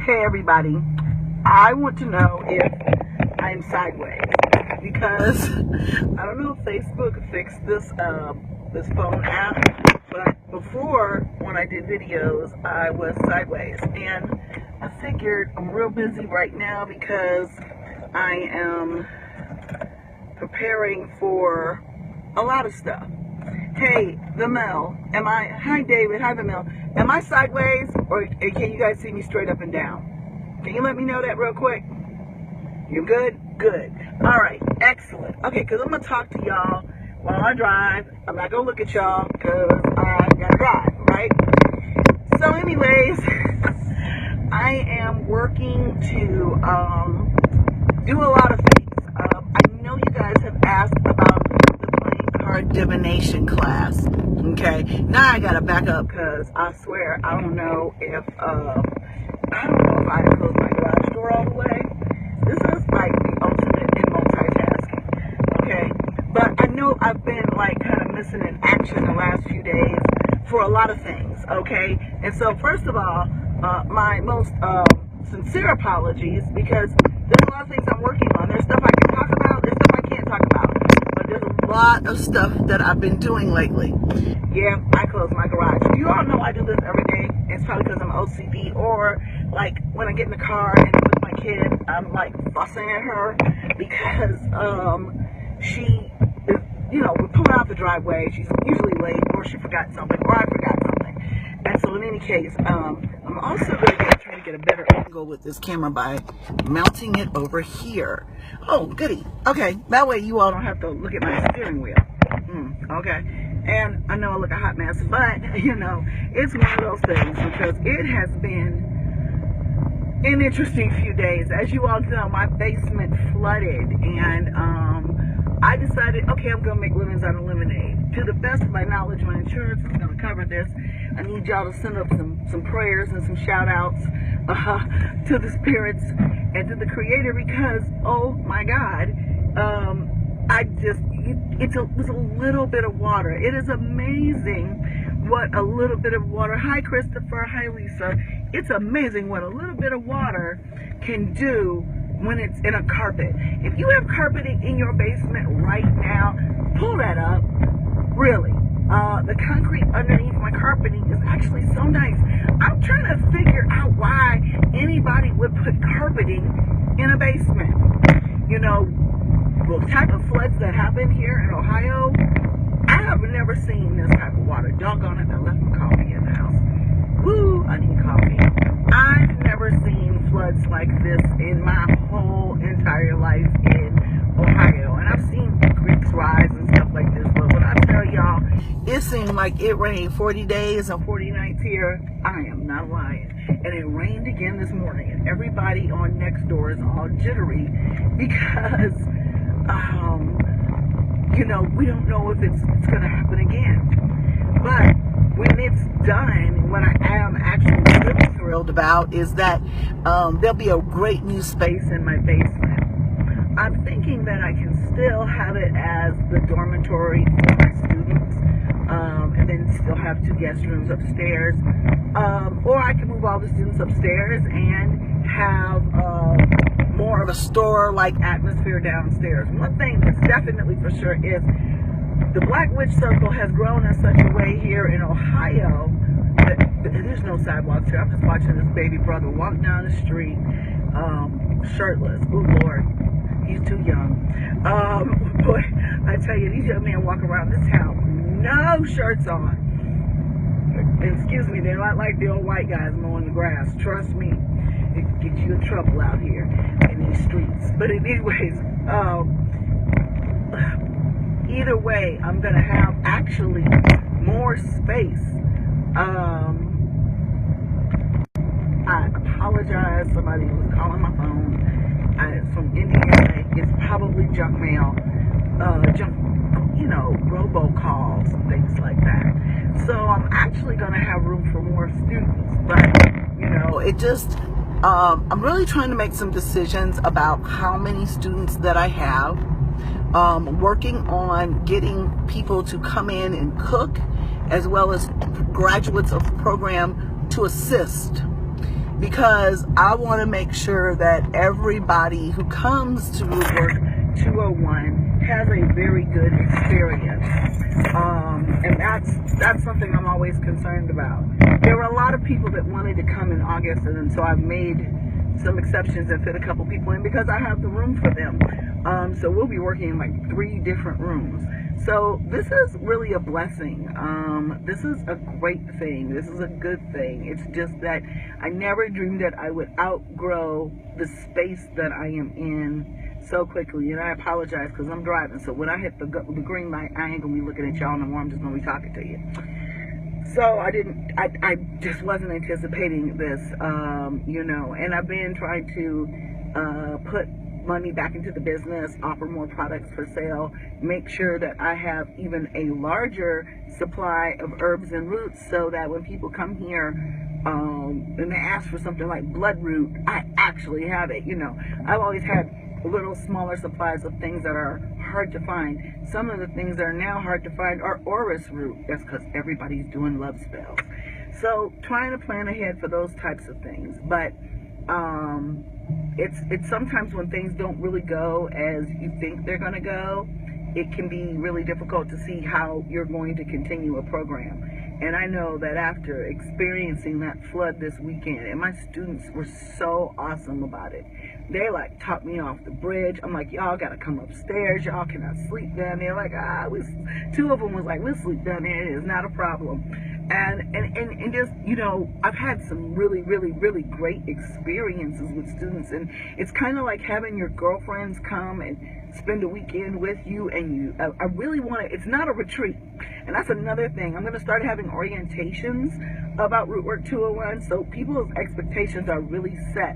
Hey everybody, I want to know if I'm sideways because I don't know if Facebook fixed this this phone app, but before when I did videos I was sideways, and I figured I'm real busy right now because I am preparing for a lot of stuff. Hey, the Mel, hi David, hi the Mel, am I sideways or can you guys see me straight up and down? Can you let me know that real quick? You're good? Good. All right, excellent. Okay, because I'm going to talk to y'all while I drive. I'm not going to look at y'all because I got to drive, right? So anyways, I am working to do a lot of things. I know you guys have asked about the playing card divination class. Okay, now I gotta back up because I swear I don't know if I had to close my garage door all the way. This is like the ultimate in multitasking. Okay, but I know I've been like kind of missing in action the last few days for a lot of things. Okay, and so first of all, my most sincere apologies because there's a lot of things I'm working on. There's stuff I can talk about, there's stuff I can't talk about, but there's a lot of stuff that I've been doing lately. Yeah, I close my garage. You all know I do this every day. It's probably because I'm OCD, or like when I get in the car and with my kid, I'm like fussing at her because she is, we're pulling out the driveway. She's usually late, or she forgot something, or I forgot something. And so in any case, I'm also going to try to get a better angle with this camera by mounting it over here. Oh, goody. Okay, that way you all don't have to look at my steering wheel. Okay. And I know I look a hot mess, but, it's one of those things because it has been an interesting few days. As you all know, my basement flooded, and I decided, okay, I'm going to make lemons out of lemonade. To the best of my knowledge, my insurance is going to cover this. I need y'all to send up some prayers and some shout outs to the spirits and to the creator because, oh my God, it was a little bit of water. It is amazing what a little bit of water, hi Christopher, hi Lisa, it's amazing what a little bit of water can do when it's in a carpet. If you have carpeting in your basement right now, pull that up, really. The concrete underneath my carpeting is actually so nice. I'm trying to figure out why anybody would put carpeting in a basement. The type of floods that happen here in Ohio, I have never seen this type of water. Doggone it, I left my coffee in the house. Woo, I need coffee. I've never seen floods like this in my whole entire life in Ohio. And I've seen creeks rise and stuff like this, but when I tell y'all, it seemed like it rained 40 days and 40 nights here. I am not lying. And it rained again this morning, and everybody on Nextdoor is all jittery because we don't know if it's going to happen again. But when it's done, what I am actually really thrilled about is that there'll be a great new space in my basement. I'm thinking that I can still have it as the dormitory for my students, and then still have 2 guest rooms upstairs. Or I can move all the students upstairs and have more of a store-like atmosphere downstairs. One thing that's definitely for sure is the Black Witch Circle has grown in such a way here in Ohio that there's no sidewalks here. I'm just watching this baby brother walk down the street shirtless. Oh, Lord. He's too young. Boy, I tell you, these young men walk around this town, no shirts on. Excuse me, they're not like the old white guys mowing the grass. Trust me, it gets you in trouble out here in these streets. But anyways, either way, I'm going to have actually more space. I apologize. Somebody was calling my phone. It's from Indiana. It's probably junk mail, robocalls and things like that. So I'm actually going to have room for more students. But, it just, I'm really trying to make some decisions about how many students that I have. Working on getting people to come in and cook, as well as graduates of the program to assist. because I want to make sure that everybody who comes to Rootwork 201 has a very good experience. And that's something I'm always concerned about. There were a lot of people that wanted to come in August, and so I've made some exceptions and fit a couple people in because I have the room for them. So we'll be working in like 3 different rooms. So this is really a blessing. This is a great thing. This is a good thing. It's just that I never dreamed that I would outgrow the space that I am in so quickly. And I apologize because I'm driving. So when I hit the green light, I ain't going to be looking at y'all no more. I'm just going to be talking to you. So I just wasn't anticipating this, and I've been trying to put money back into the business, offer more products for sale, make sure that I have even a larger supply of herbs and roots so that when people come here and they ask for something like bloodroot, I actually have it. I've always had little smaller supplies of things that are hard to find. Some of the things that are now hard to find are orris root. That's because everybody's doing love spells. So trying to plan ahead for those types of things. But it's sometimes when things don't really go as you think they're going to go, it can be really difficult to see how you're going to continue a program. And I know that after experiencing that flood this weekend, and my students were so awesome about it. They like taught me off the bridge. I'm like, y'all gotta come upstairs. Y'all cannot sleep down there. Like, 2 of them was like, we'll sleep down there. It is not a problem. And just, I've had some really, really, really great experiences with students. And it's kind of like having your girlfriends come and spend a weekend with you. And I really want to, it's not a retreat. And that's another thing. I'm going to start having orientations about Rootwork 201. So people's expectations are really set.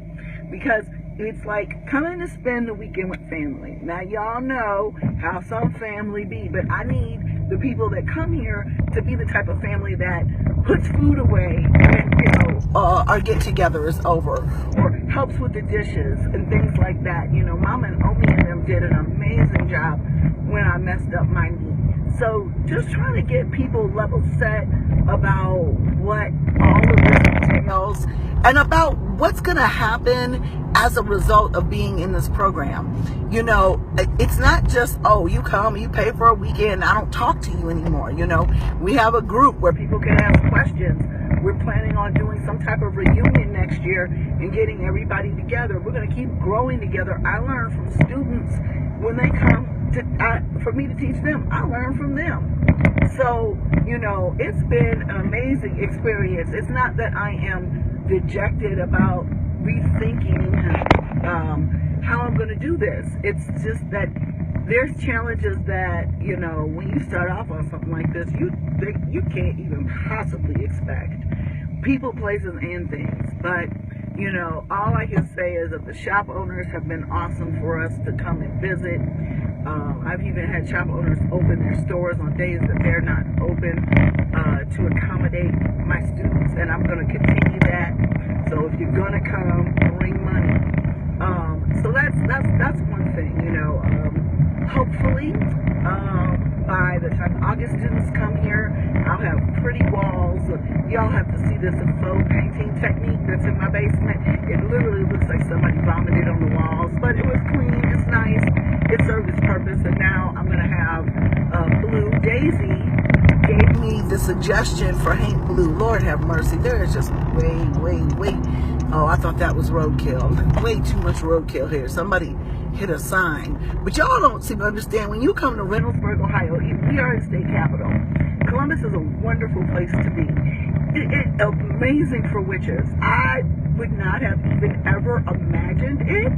Because it's like coming to spend the weekend with family. Now, y'all know how some family be, but I need the people that come here to be the type of family that puts food away and, our get-together is over, or helps with the dishes and things like that. Mama and Omi and them did an amazing job when I messed up my knee. So just trying to get people level set about what all of this entails and about what's going to happen as a result of being in this program. It's not just, you come, you pay for a weekend, I don't talk to you anymore. We have a group where people can ask questions. We're planning on doing some type of reunion next year and getting everybody together. We're going to keep growing together. I learn from students when they come for me to teach them. I learn from them. So, it's been an amazing experience. It's not that I am dejected about rethinking how I'm going to do this. It's just that there's challenges that, when you start off on something like this, you can't even possibly expect. People, places, and things. But, all I can say is that the shop owners have been awesome for us to come and visit. I've even had shop owners open their stores on days that they're not open to accommodate my students, and I'm going to continue that. So if you're going to come, bring money. So that's one thing, hopefully by the time August students come here, I'll have pretty walls. Y'all have to see this faux painting technique that's in my basement. It literally looks like somebody vomited on the walls, but it was clean, it's nice, it served its purpose. And now I'm going to have Blue Daisy gave me the suggestion for Hank Blue. Lord have mercy, there is just way. Oh, I thought that was roadkill. Way too much roadkill here. Somebody hit a sign. But y'all don't seem to understand. When you come to Reynoldsburg, Ohio, we are the state capital. Columbus is a wonderful place to be. It's amazing for witches. I would not have even ever imagined it.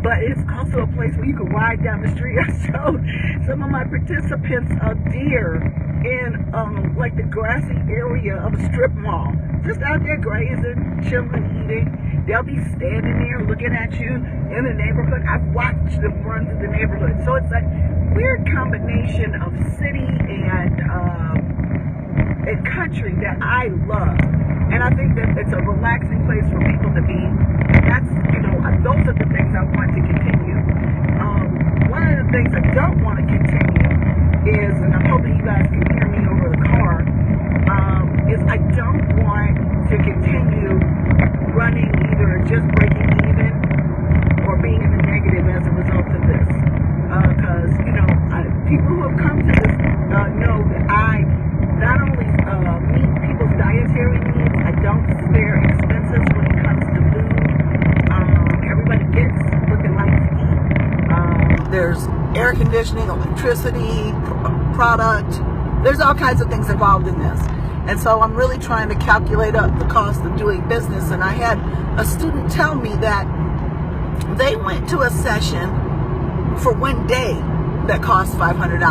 But it's also a place where you can ride down the street. I showed some of my participants a deer in like the grassy area of a strip mall. Just out there grazing, chilling, eating. They'll be standing there looking at you in the neighborhood. I've watched them run through the neighborhood. So it's a weird combination of city and country that I love. And I think that it's a relaxing place for people to be. That's, those are the things I want to continue. One of the things I don't want to continue is, and I'm hoping you guys can hear me over the car, is I don't want to continue don't spare expenses when it comes to food. Everybody gets what they like to eat. There's air conditioning, electricity, product. There's all kinds of things involved in this. And so I'm really trying to calculate up the cost of doing business. And I had a student tell me that they went to a session for one day that cost $500.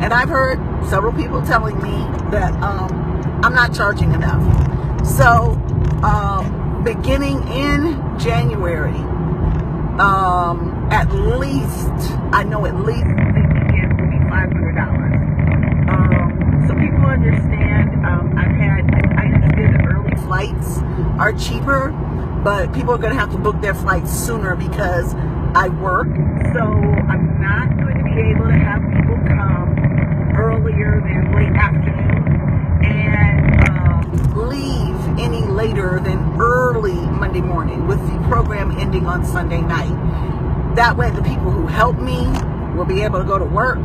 And I've heard several people telling me that I'm not charging enough. So beginning in January, at least, I know at least the weekend will be $500. So people understand, I understand that early flights are cheaper, but people are going to have to book their flights sooner because I work. So I'm not going to be able to have people come earlier than late afternoon and leave any later than early Monday morning, with the program ending on Sunday night. That way the people who help me will be able to go to work.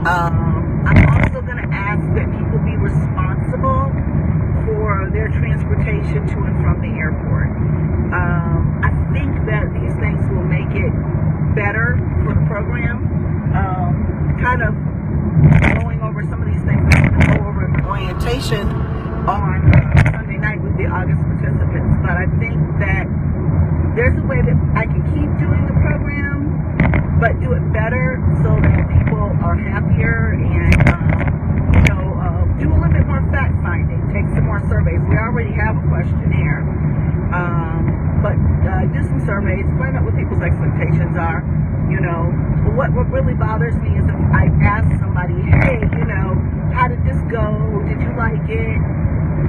I'm also going to ask that people be responsible for their transportation to and from the airport. I think that these things will make it better for the program. Kind of going over some of these things, I'm going to go over an orientation on Sunday night with the August participants. But I think that there's a way that I can keep doing the program, but do it better so that people are happier and, do a little bit more fact finding, take some more surveys. We already have a questionnaire, but do some surveys, find out what people's expectations are. What really bothers me is if I ask somebody, hey, how did this go? Did you like it?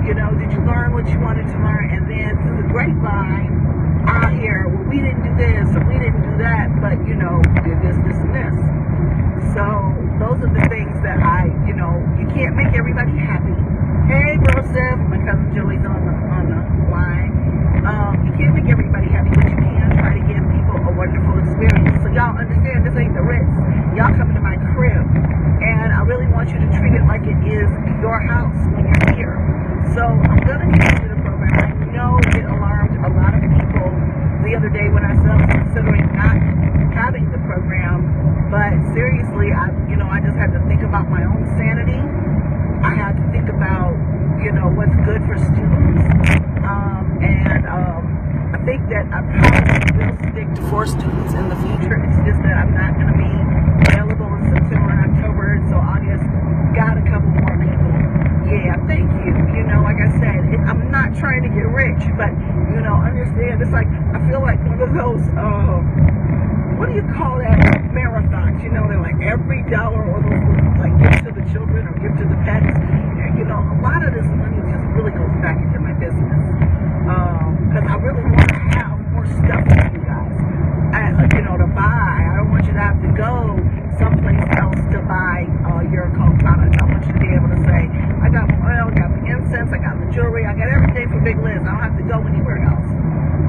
Did you learn what you wanted to learn? And then through the grapevine, I hear, well, we didn't do this or we didn't do that, but we did this, this, and this. So those are the things that you can't make everybody happy. Hey, Broseph, my cousin Julie's on the line. You can't make everybody happy, but you can try to give people a wonderful experience. So y'all understand, this ain't the Ritz. Y'all come to my crib, and I really want you to treat it like it is your house when you're here. So I'm going to continue the program. I know it alarmed a lot of people the other day when I said I was considering not having the program. But seriously, I just had to think about my own sanity. I had to think about, what's good for students. I think that I probably will stick to 4 students in the future. It's just that I'm not going to be available in September and October. So August, got a couple more people. Yeah, thank you. Like I said, I'm not trying to get rich, but, understand, it's like, I feel like one of those, what do you call that, marathons? They're like every dollar or those like give to the children or give to the pets. A lot of this money just really goes back into my business. Because I really want to have more stuff for you guys. To buy. I don't want you to have to go someplace else to buy your products. I want you to be able to say, I got my oil, I got the incense, I got the jewelry, I got everything for Big Liz. I don't have to go anywhere else.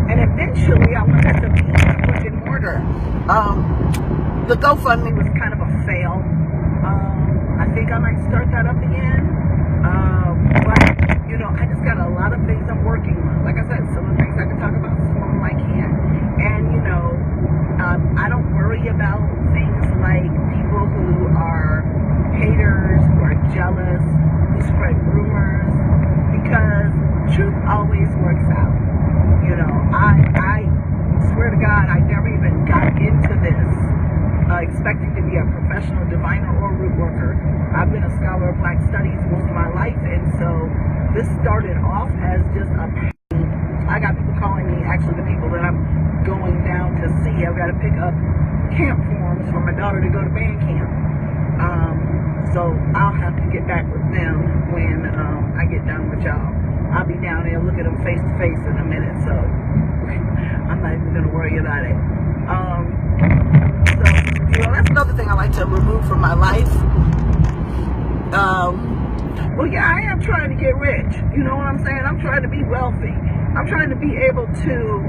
And eventually I want that to be brick and mortar. The GoFundMe was kind of a fail. I think I might start that up again. But, I just got a lot of things I'm working on. Like I said, some of the things I can talk about, some of them I can't. And, I don't worry about things like people who are haters, who are jealous, who spread rumors, because truth always works out. I swear to God, I never even got into this expecting to be a professional diviner or root worker. I've been a scholar of Black Studies most of my life, and so this started off as just a pain. I got people calling me, actually the people that I'm going down to see. I've got to pick up camp forms for my daughter to go to band camp. So I'll have to get back with them when I get done with y'all. I'll be down there, look at them face to face in a minute, so I'm not even going to worry about it. So, that's another thing I like to remove from my life. Well, yeah, I am trying to get rich. You know what I'm saying? I'm trying to be wealthy. I'm trying to be able to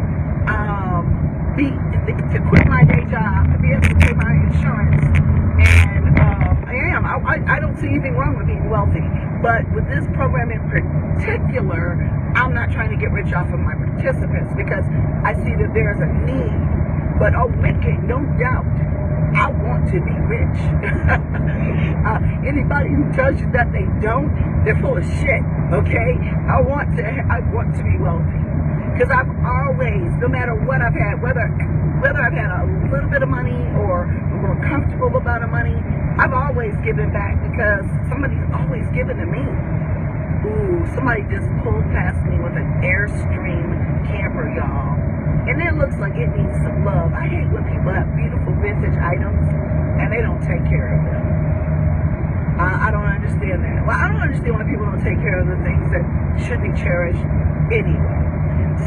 quit my day job, to be able to pay my insurance, and I don't see anything wrong with being wealthy. But with this program in particular, I get rich off of my participants because I see that there's a need. But oh, wicked, no doubt, I want to be rich. Anybody who tells you that they don't, they're full of shit. Okay, I want to be wealthy because I've always, no matter what I've had, whether I've had a little bit of money or a more comfortable amount of money, I've always given back because somebody's always given to me. Ooh, somebody just pulled past me with an Airstream camper, y'all. And it looks like it needs some love. I hate when people have beautiful vintage items and they don't take care of them. I don't understand that. Well, I don't understand when people don't take care of the things that should be cherished anyway.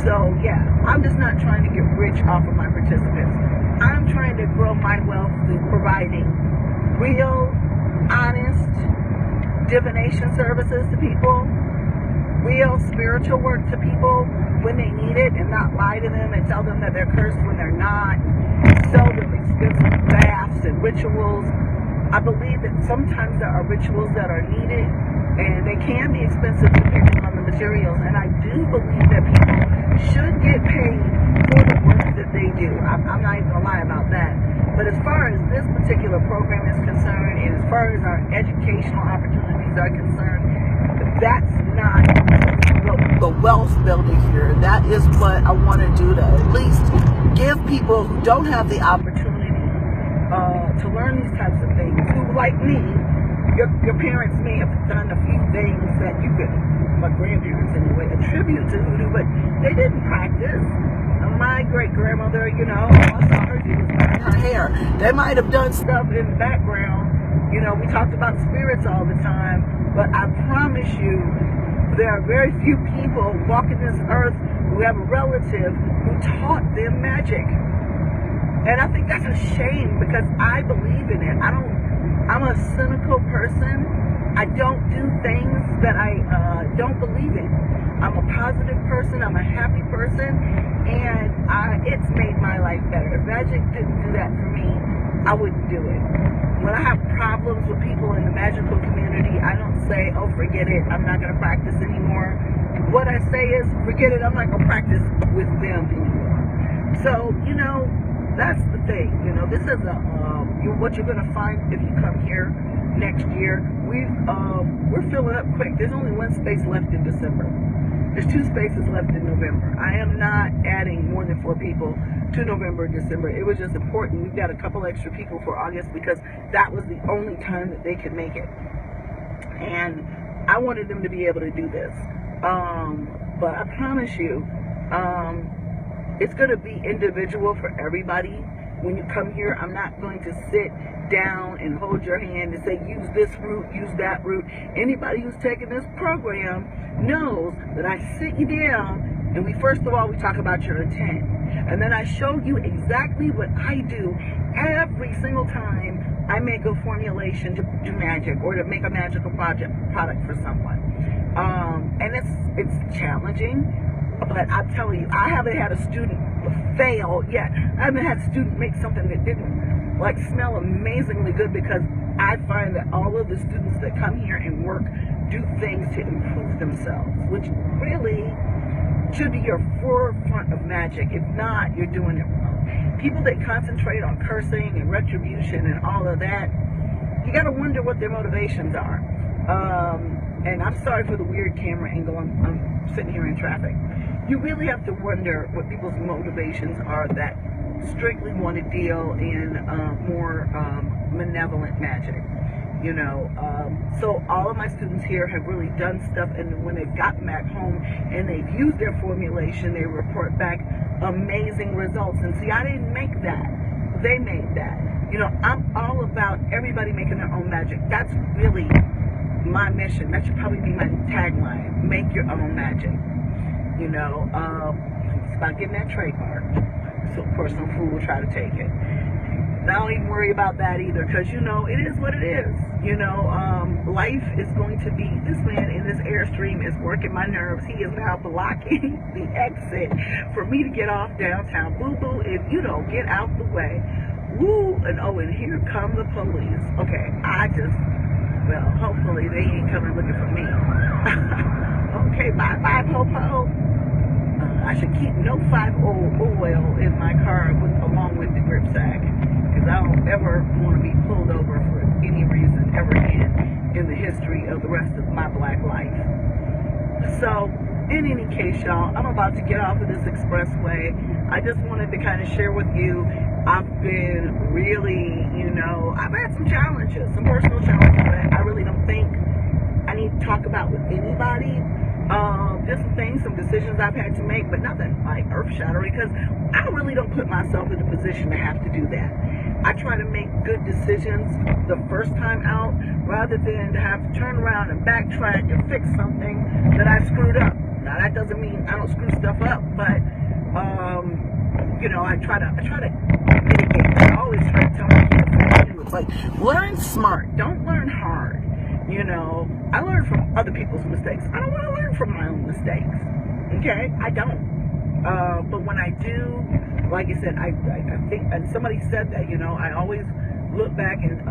So, yeah, I'm just not trying to get rich off of my participants. I'm trying to grow my wealth through providing real, honest divination services to people, real spiritual work to people when they need it, and not lie to them and tell them that they're cursed when they're not, sell them expensive baths and rituals. I believe that sometimes there are rituals that are needed and they can be expensive depending on the materials, and I do believe that people should get paid for the work that they do. I'm not even gonna lie about that. But as far as this particular program is concerned, and as far as our educational opportunities are concerned, that's not the wealth building here. That is what I want to do, to at least give people who don't have the opportunity to learn these types of things, who, like me, your parents may have done a few things that you could, my grandparents anyway, attribute to hoodoo, but they didn't practice. My great-grandmother, you know, I saw her, she was cutting her hair. They might have done stuff in the background. You know, we talked about spirits all the time, but I promise you, there are very few people walking this earth who have a relative who taught them magic. And I think that's a shame because I believe in it. I'm a cynical person. I don't do things that I don't believe in. I'm a positive person. I'm a happy person. And it's made my life better. If magic didn't do that for me, I wouldn't do it. When I have problems with people in the magical community, I don't say, oh, forget it, I'm not going to practice anymore. What I say is, forget it, I'm not going to practice with them anymore. So, you know, that's the thing. You know, this is what you're going to find if you come here next year. We're filling up quick. There's only one space left in December. There's 2 spaces left in November. I am not adding more than 4 people to November and December. It was just important. We've got a couple extra people for August because that was the only time that they could make it. And I wanted them to be able to do this. But I promise you, it's going to be individual for everybody. When you come here, I'm not going to sit down and hold your hand and say, use this route, use that route. Anybody who's taken this program knows that I sit you down and we talk about your intent. And then I show you exactly what I do every single time I make a formulation to do magic or to make a magical product for someone. And it's challenging, but I'm telling you, I haven't had a student fail yet. I haven't had a student make something that didn't smell amazingly good, because I find that all of the students that come here and work do things to improve themselves, which really should be your forefront of magic. If not, you're doing it wrong. People that concentrate on cursing and retribution and all of that, you got to wonder what their motivations are. And I'm sorry for the weird camera angle. I'm sitting here in traffic. You really have to wonder what people's motivations are that strictly want to deal in more malevolent magic. You know, so all of my students here have really done stuff, and when they've gotten back home and they've used their formulation, they report back amazing results. And see, I didn't make that. They made that. You know, I'm all about everybody making their own magic. That's really my mission. That should probably be my tagline: make your own magic. You know, it's about getting that trademark. So of course some fool will try to take it. And I don't even worry about that either, because you know, it is what it is. You know, life is going to be, this man in this Airstream is working my nerves. He is now blocking the exit for me to get off downtown. Boo boo, if you don't get out the way. Woo, and oh, and here come the police. Okay, well, hopefully they ain't coming looking for me. Okay, bye bye, po-po. I should keep no 5-0 oil in my car along with the grip sack, because I don't ever want to be pulled over for any reason ever again in the history of the rest of my black life. So, in any case, y'all, I'm about to get off of this expressway. I just wanted to kind of share with you. I've been really, I've had some challenges, some personal challenges that I really don't think I need to talk about with anybody. Just some things, some decisions I've had to make, but nothing like earth-shattering, because I really don't put myself in a position to have to do that. I try to make good decisions the first time out, rather than to have to turn around and backtrack and fix something that I screwed up. Now that doesn't mean I don't screw stuff up, but I try to mitigate. I always try to tell my kids, like, learn smart, don't learn hard. I learn from other people's mistakes. I don't want to learn from my own mistakes. Okay, I don't. But when I do, like I said, I think, and somebody said that, I always look back and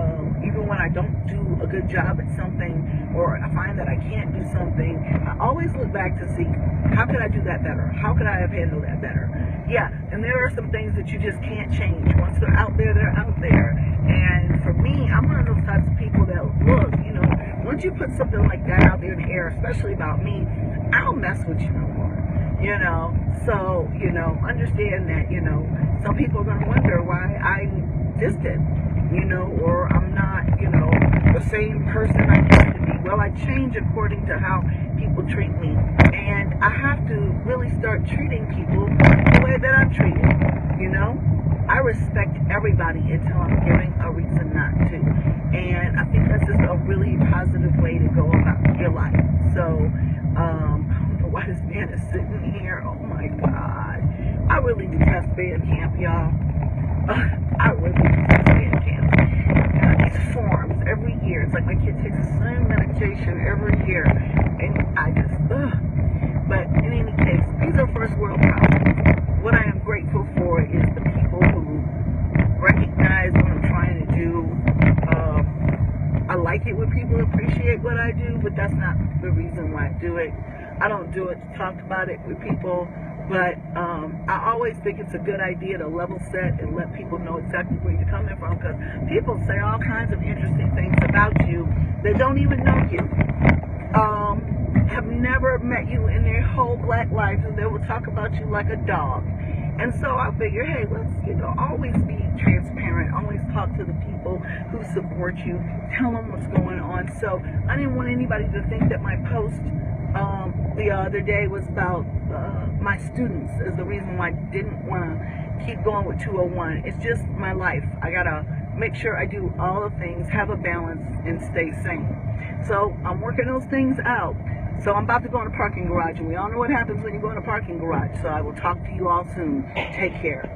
even when I don't do a good job at something, or I find that I can't do something, I always look back to see, how could I do that better? How could I have handled that better? Yeah, and there are some things that you just can't change. Once they're out there, they're out there. And for me, I'm one of those types of people that, look, once you put something like that out there in the air, especially about me, I don't mess with you no more. So, understand that, some people are going to wonder why I'm distant, or I'm not, the same person I used to be. Well, I change according to how people treat me. And I have to really start treating people the way that I'm treated, I respect everybody until I'm given a reason not to. And I think that's just a really positive way to go about your life. So, I don't know why this man is sitting here. Oh my God. I really detest band camp, y'all. I really detest band camp. These forms every year. It's like my kid takes the same medication every year. And I just, But in any case, these are first world problems. What I am grateful for is the people who recognize what I'm trying to do. I like it when people appreciate what I do, but that's not the reason why I do it. I don't do it to talk about it with people, but I always think it's a good idea to level set and let people know exactly where you're coming from, because people say all kinds of interesting things about you that don't even know you. Have never met you in their whole black life, and they will talk about you like a dog. And so I figure, hey, let's, always be transparent. Always talk to the people who support you. Tell them what's going on. So I didn't want anybody to think that my post the other day was about my students as the reason why I didn't want to keep going with 201. It's just my life. I got to make sure I do all the things, have a balance, and stay sane. So I'm working those things out. So I'm about to go in a parking garage, and we all know what happens when you go in a parking garage. So I will talk to you all soon. Take care.